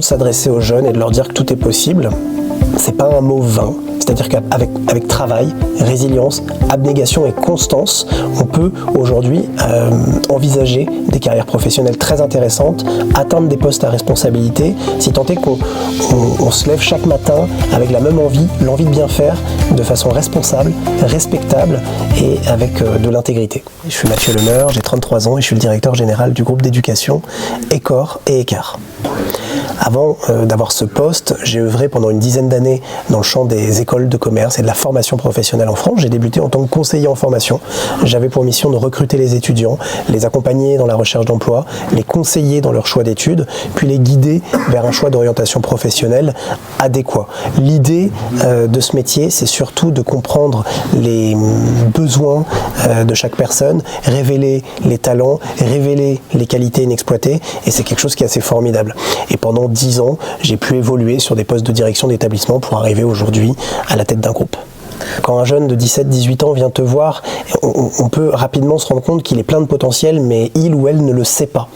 S'adresser aux jeunes et de leur dire que tout est possible, c'est pas un mot vain. C'est-à-dire qu'avec travail, résilience, abnégation et constance, on peut aujourd'hui envisager des carrières professionnelles très intéressantes, atteindre des postes à responsabilité, si tant est qu'on se lève chaque matin avec la même envie, l'envie de bien faire, de façon responsable, respectable et avec de l'intégrité. Je suis Mathieu Lemeur, j'ai 33 ans et je suis le directeur général du groupe d'éducation Ecor et Ecar. Avant d'avoir ce poste, j'ai œuvré pendant une dizaine d'années dans le champ des écoles de commerce et de la formation professionnelle en France. J'ai débuté en tant que conseiller en formation. J'avais pour mission de recruter les étudiants, les accompagner dans la recherche d'emploi, les conseiller dans leur choix d'études, puis les guider vers un choix d'orientation professionnelle adéquat. L'idée de ce métier, c'est surtout de comprendre les besoins de chaque personne, révéler les talents, révéler les qualités inexploitées, et c'est quelque chose qui est assez formidable. Et pendant 10 ans, j'ai pu évoluer sur des postes de direction d'établissement pour arriver aujourd'hui à la tête d'un groupe. Quand un jeune de 17-18 ans vient te voir, on peut rapidement se rendre compte qu'il est plein de potentiel, mais il ou elle ne le sait pas.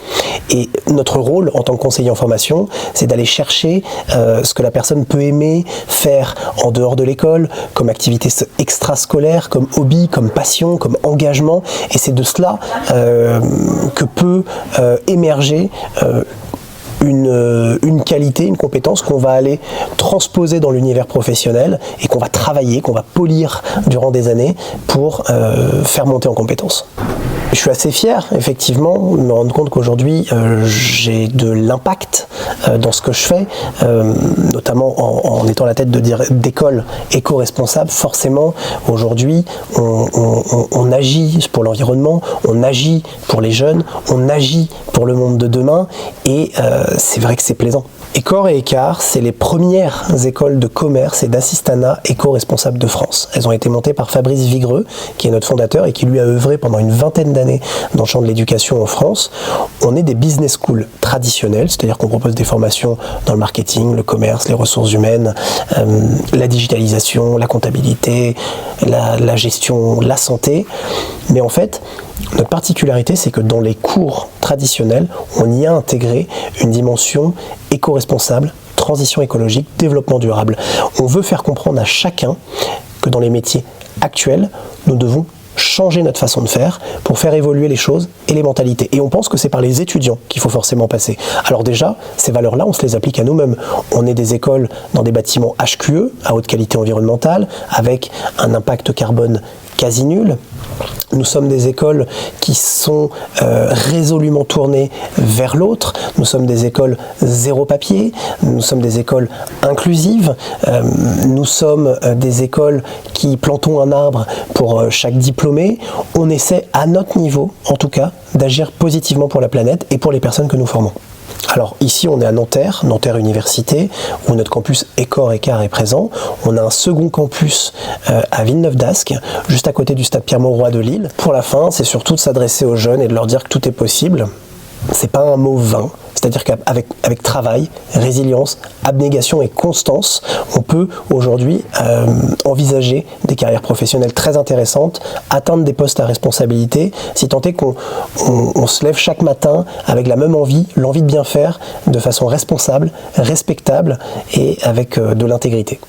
Et notre rôle en tant que conseiller en formation, c'est d'aller chercher ce que la personne peut aimer faire en dehors de l'école, comme activité extrascolaire, comme hobby, comme passion, comme engagement. Et c'est de cela que peut émerger une qualité, une compétence qu'on va aller transposer dans l'univers professionnel et qu'on va travailler, qu'on va polir durant des années pour faire monter en compétences. Je suis assez fier, effectivement, de me rendre compte qu'aujourd'hui, j'ai de l'impact dans ce que je fais, notamment en étant à la tête d'écoles éco-responsables. Forcément, aujourd'hui, on agit pour l'environnement, on agit pour les jeunes, on agit pour le monde de demain, et c'est vrai que c'est plaisant. Ecor et Ecar, c'est les premières écoles de commerce et d'assistanat éco-responsables de France. Elles ont été montées par Fabrice Vigreux, qui est notre fondateur et qui lui a œuvré pendant une vingtaine d'années dans le champ de l'éducation en France. On est des business schools traditionnels, c'est-à-dire qu'on propose des formations dans le marketing, le commerce, les ressources humaines, la digitalisation, la comptabilité, la gestion, la santé. Mais en fait, notre particularité, c'est que dans les cours traditionnels, on y a intégré une dimension éco-responsable, transition écologique, développement durable. On veut faire comprendre à chacun que dans les métiers actuels, nous devons changer notre façon de faire pour faire évoluer les choses et les mentalités. Et on pense que c'est par les étudiants qu'il faut forcément passer. Alors déjà, ces valeurs-là, on se les applique à nous-mêmes. On est des écoles dans des bâtiments HQE, à haute qualité environnementale, avec un impact carbone quasi nul. Nous sommes des écoles qui sont résolument tournées vers l'autre. Nous sommes des écoles zéro papier. Nous sommes des écoles inclusives. Nous sommes des écoles qui plantons un arbre pour chaque diplômé. On essaie, à notre niveau, en tout cas, d'agir positivement pour la planète et pour les personnes que nous formons. Alors ici on est à Nanterre Université, où notre campus Ecor Ecar est présent. On a un second campus à Villeneuve-d'Ascq, juste à côté du stade Pierre-Mauroy de Lille. Pour la fin, c'est surtout de s'adresser aux jeunes et de leur dire que tout est possible. C'est pas un mot vain. C'est-à-dire qu'avec travail, résilience, abnégation et constance, on peut aujourd'hui envisager des carrières professionnelles très intéressantes, atteindre des postes à responsabilité, si tant est qu'on se lève chaque matin avec la même envie, l'envie de bien faire, de façon responsable, respectable et avec de l'intégrité.